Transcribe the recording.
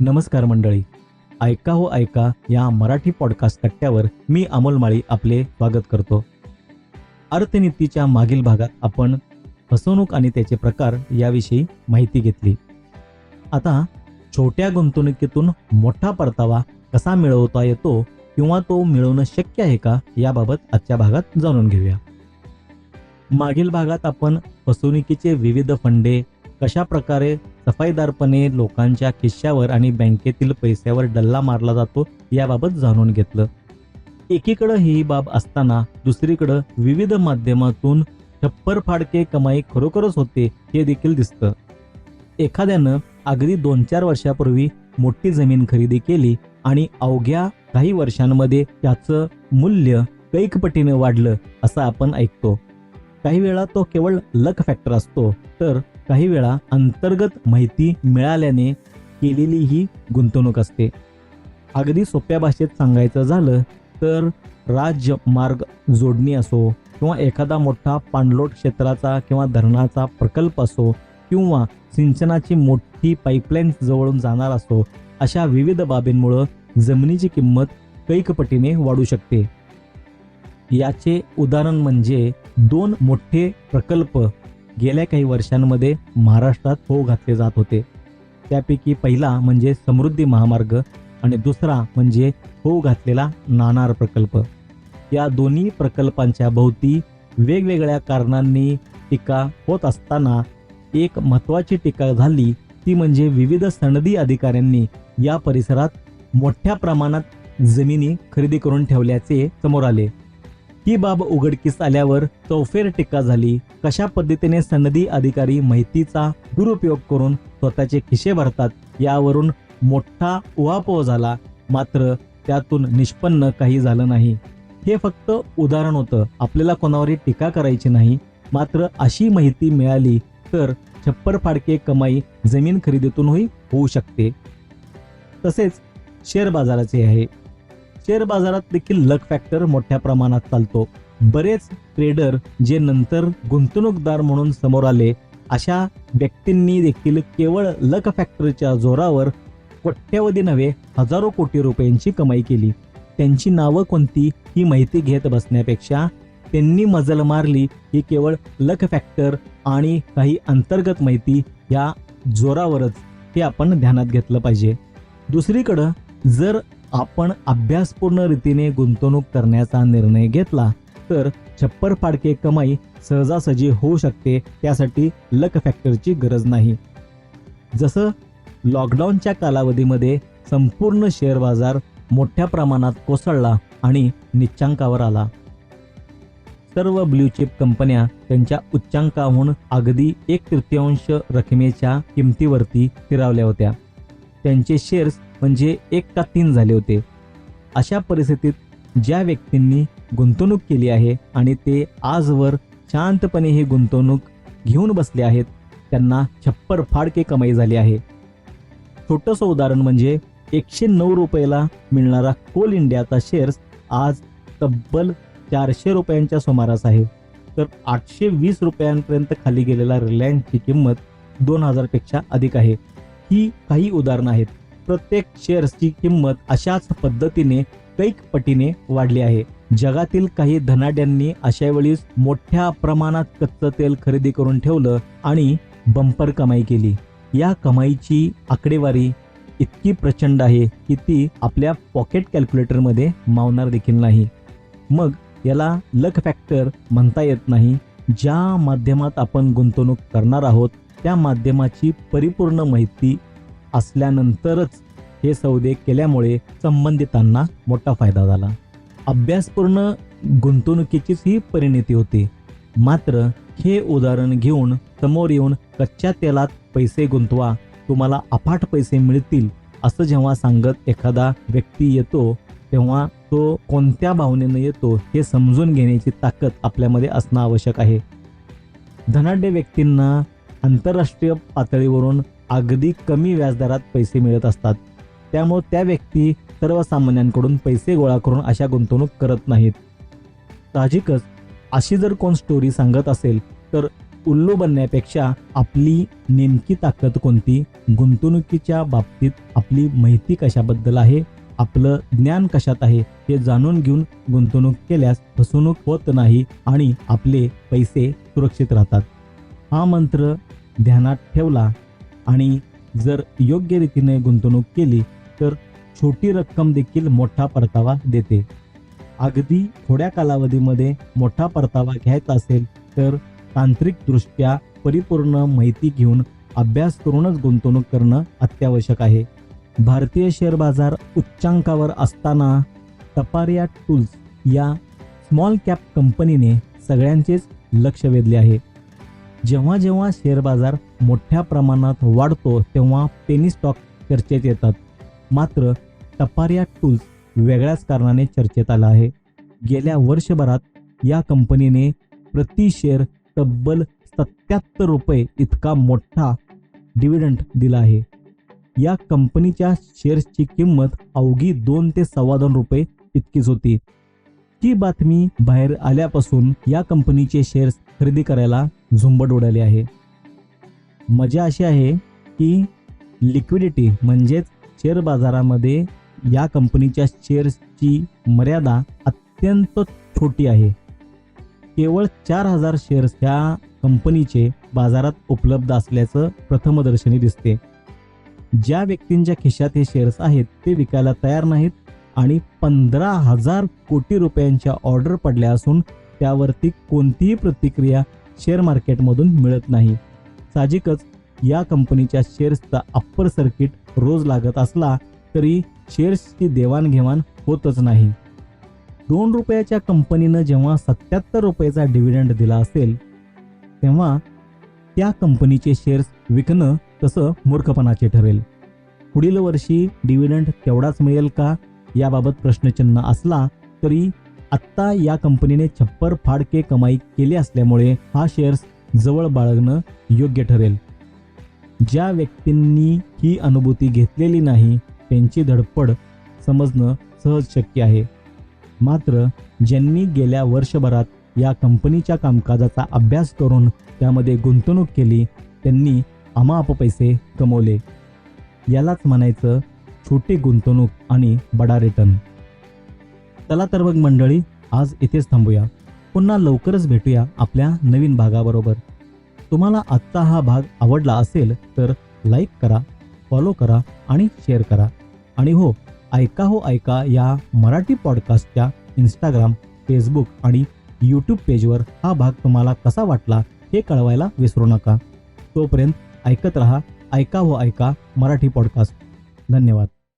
नमस्कार मंडळी, ऐका हो ऐका या मराठी पॉडकास्ट कट्ट्यावर मी अमोल माळी आपले स्वागत करतो. अर्थनीतीच्या मागील भागात आपण फसवणूक आणि त्याचे प्रकार याविषयी माहिती घेतली. आता छोट्या गुंतवणुकीतून मोठा परतावा कसा मिळवता येतो किंवा तो मिळवणं शक्य आहे का याबाबत आजच्या भागात जाणून घेऊया. मागील भागात आपण फसवणुकीचे विविध फंडे, कशा प्रकारे सफाईदारपणे लोकांच्या खिश्यावर आणि बँकेतील पैशावर डल्ला मारला जातो याबाबत जाणून घेतलं. एकीकडं ही बाब असताना दुसरीकडं विविध माध्यमातून छप्पर फाडके कमाई खरोखरच होते हे देखील दिसतं. एखाद्यानं अगदी 2-4 वर्षापूर्वी मोठी जमीन खरेदी केली आणि अवघ्या काही वर्षांमध्ये त्याचं मूल्य कैकपटीने वाढलं असं आपण ऐकतो. काही वेळा तो केवळ लक फॅक्टर असतो, तर काही वेळा अंतर्गत माहिती मिळाल्याने केलेली ही गुंतवणूक असते. अगदी सोप्या भाषेत सांगायचं झालं तर राज्यमार्ग जोडणी असो किंवा एखादा मोठा पाणलोट क्षेत्राचा किंवा धरणाचा प्रकल्प असो किंवा सिंचनाची मोठी पाईपलाईन जवळून जाणार असो, अशा विविध बाबींमुळं जमिनीची किंमत कैकपटीने वाढू शकते. याचे उदाहरण म्हणजे 2 मोठे प्रकल्प गेल्या काही वर्षांमध्ये महाराष्ट्रात होऊ घातले जात होते. त्यापैकी पहिला म्हणजे समृद्धी महामार्ग आणि दुसरा म्हणजे होऊ घातलेला नाणार प्रकल्प. या दोन्ही प्रकल्पांच्या भोवती वेगवेगळ्या कारणांनी टीका होत असताना एक महत्त्वाची टीका झाली ती म्हणजे विविध सनदी अधिकाऱ्यांनी या परिसरात मोठ्या प्रमाणात जमिनी खरेदी करून ठेवल्याचे समोर आले. ही बाब उघडकीस आल्यावर चौफेर टीका झाली. कशा पद्धतीने सनदी अधिकारी माहितीचा दुरुपयोग करून स्वतःचे खिसे भरतात यावरून मोठा उहापोह झाला. मात्र त्यातून निष्पन्न काही झालं नाही. हे फक्त उदाहरण होतं. आपल्याला कोणावरही टीका करायची नाही. मात्र अशी माहिती मिळाली तर छप्पर फाडके कमाई जमीन खरेदीतूनही होऊ शकते. तसेच शेअर बाजाराचे आहे. शेअर बाजारात देखील लक फॅक्टर मोठ्या प्रमाणात चालतो. बरेच ट्रेडर जे नंतर गुंतवणूकदार म्हणून समोर आले, अशा व्यक्तींनी देखील केवळ लक फॅक्टरच्या जोरावर कोट्यवधी नव्हे हजारो कोटी रुपयांची कमाई केली. त्यांची नावं कोणती ही माहिती घेत बसण्यापेक्षा त्यांनी मजल मारली ही केवळ लक फॅक्टर आणि काही अंतर्गत माहिती या जोरावरच, हे आपण ध्यानात घेतलं पाहिजे. दुसरीकडं जर आपण अभ्यासपूर्ण रीतीने गुंतवणूक करण्याचा निर्णय घेतला तर छप्पर फाडके कमाई सहजासहजी होऊ शकते. त्यासाठी लक फॅक्टरची गरज नाही. जसं लॉकडाऊनच्या कालावधीमध्ये संपूर्ण शेअर बाजार मोठ्या प्रमाणात कोसळला आणि निच्चांकावर आला. सर्व ब्ल्यू चिप कंपन्या त्यांच्या उच्चांकाहून अगदी 1/3 रकमेच्या किमतीवरती स्थिरावल्या होत्या. त्यांचे शेअर्स म्हणजे 1/3 झाले होते. अशा परिस्थितीत ज्या व्यक्तींनी गुंतवणूक केली आहे आणि ते आजवर शांतपणे ही गुंतवणूक घेऊन बसले आहेत, त्यांना छप्पर फाडके कमाई झाली आहे. छोटंसं उदाहरण म्हणजे 109 रुपयाला मिळणारा कोल इंडियाचा शेअर्स आज तब्बल 400 रुपयांच्या सुमारास आहे. तर 820 रुपयांपर्यंत खाली गेलेला रिलायन्सची किंमत 2000 पेक्षा अधिक आहे. ही काही उदाहरणं आहेत. प्रत्येक शेअर्सची किंमत अशाच पद्धतीने कैक पटीने वाढली आहे. जगातील काही धनाढ्यांनी अशा वेळी मोठ्या प्रमाणात कच्चं तेल खरेदी करून ठेवलं आणि बंपर कमाई केली. या कमाईची आकडेवारी इतकी प्रचंड आहे की ती आपल्या पॉकेट कॅल्क्युलेटरमध्ये मावणार देखील नाही. मग याला लक फॅक्टर म्हणता येत नाही. ज्या माध्यमात आपण गुंतवणूक करणार आहोत त्या माध्यमाची परिपूर्ण माहिती असल्यानंतरच हे सौदे केल्यामुळे संबंधितांना मोठा फायदा झाला. अभ्यासपूर्ण गुंतवणुकीचीच ही परिणती होती. मात्र हे उदाहरण घेऊन समोर येऊन कच्च्या तेलात पैसे गुंतवा, तुम्हाला अफाट पैसे मिळतील असं जेव्हा सांगत एखादा व्यक्ती येतो तेव्हा तो कोणत्या भावनेनं येतो हे समजून घेण्याची ताकद आपल्यामध्ये असणं आवश्यक आहे. धनाढ्य व्यक्तींना आंतरराष्ट्रीय पातळीवरून अगदी कमी व्याजदरात पैसे मिळत असतात. त्यामुळे त्या व्यक्ती सर्वसामान्यांकडून पैसे गोळा करून अशा गुंतवणूक करत नाहीत. साहजिकच अशी जर कोण स्टोरी सांगत असेल तर उल्लू बनण्यापेक्षा आपली नेमकी ताकद कोणती, गुंतवणुकीच्या बाबतीत आपली माहिती कशाबद्दल आहे, आपलं ज्ञान कशात आहे हे जाणून घेऊन गुंतवणूक केल्यास फसवणूक होत नाही आणि आपले पैसे सुरक्षित राहतात. हा मंत्र ध्यानात ठेवला आणि जर योग्य रीतीने गुंतवणूक केली तर छोटी रक्कम देखील मोठा परतावा देते. अगदी थोड्या कालावधीमध्ये मोठा परतावा घ्यायचा असेल तर तांत्रिकदृष्ट्या परिपूर्ण माहिती घेऊन अभ्यास करूनच गुंतवणूक करणं अत्यावश्यक आहे. भारतीय शेअर बाजार उच्चांकावर असताना टपारिया टूल्स या स्मॉल कॅप कंपनीने सगळ्यांचेच लक्ष वेधले आहे. जेव्हा जेव्हा शेअर बाजार मोठ्या प्रमाणात वाढतो तेव्हा पेनी स्टॉक चर्चेत येतात. मात्र टपारिया टूल्स वेगळ्याच कारणाने चर्चेत आला आहे. गेल्या वर्षभरात या कंपनीने प्रति शेअर तब्बल 77 रुपये इतका मोठा डिव्हिडंड दिला आहे. या कंपनीच्या शेअर्सची किंमत अवघी 2 ते $2.25 रुपये इतकीच होती. ही बातमी बाहेर आल्यापासून या कंपनीचे शेअर्स खरेदी करायला झुंबड उडाली आहे. मजा अशी आहे की लिक्विडिटी म्हणजेच शेअर बाजारामध्ये या कंपनीच्या शेअर्सची मर्यादा अत्यंत छोटी आहे. केवळ 4000 शेअर्स ह्या कंपनीचे बाजारात उपलब्ध असल्याचं प्रथमदर्शनी दिसते. ज्या व्यक्तींच्या खिशात हे शेअर्स आहेत ते विकायला तयार नाहीत आणि 15,000 कोटी रुपयांच्या ऑर्डर पडल्या असून त्यावरती कोणतीही प्रतिक्रिया शेअर मार्केटमधून मिळत नाही. साहजिकच या कंपनीच्या शेअर्सचा अप्पर सर्किट रोज लागत असला तरी शेअर्सची देवाणघेवाण होतच नाही. 2 रुपयाच्या कंपनीनं जेव्हा 77 रुपयाचा डिव्हिडंड दिला असेल तेव्हा त्या कंपनीचे शेअर्स विकणं तसं मूर्खपणाचे ठरेल. पुढील वर्षी डिव्हिडंड तेवढाच मिळेल का याबाबत प्रश्नचिन्ह असला तरी आत्ता या कंपनीने छप्पर फाडके कमाई केली असल्यामुळे हा शेअर्स जवळ बाळगणं योग्य ठरेल. ज्या व्यक्तींनी ही अनुभूती घेतलेली नाही त्यांची धडपड समजणं सहज शक्य आहे. मात्र ज्यांनी गेल्या वर्षभरात या कंपनीच्या कामकाजाचा अभ्यास करून त्यामध्ये गुंतवणूक केली त्यांनी अमाप पैसे कमवले. यालाच म्हणायचं छोटी गुंतवणूक आणि बडा रिटर्न. चला तर मग मंडळी, आज इथेच थांबूया. पुन्हा लवकरच भेटूया आपल्या नवीन भागाबरोबर. तुम्हाला आजचा हा भाग आवडला असेल तर लाईक करा, फॉलो करा आणि शेअर करा. आणि हो, ऐका या मराठी पॉडकास्टच्या इंस्टाग्राम, फेसबुक आणि यूट्यूब पेजवर हा भाग तुम्हाला कसा वाटला हे कळवायला विसरू नका. तोपर्यंत ऐकत रहा ऐका मराठी पॉडकास्ट. धन्यवाद.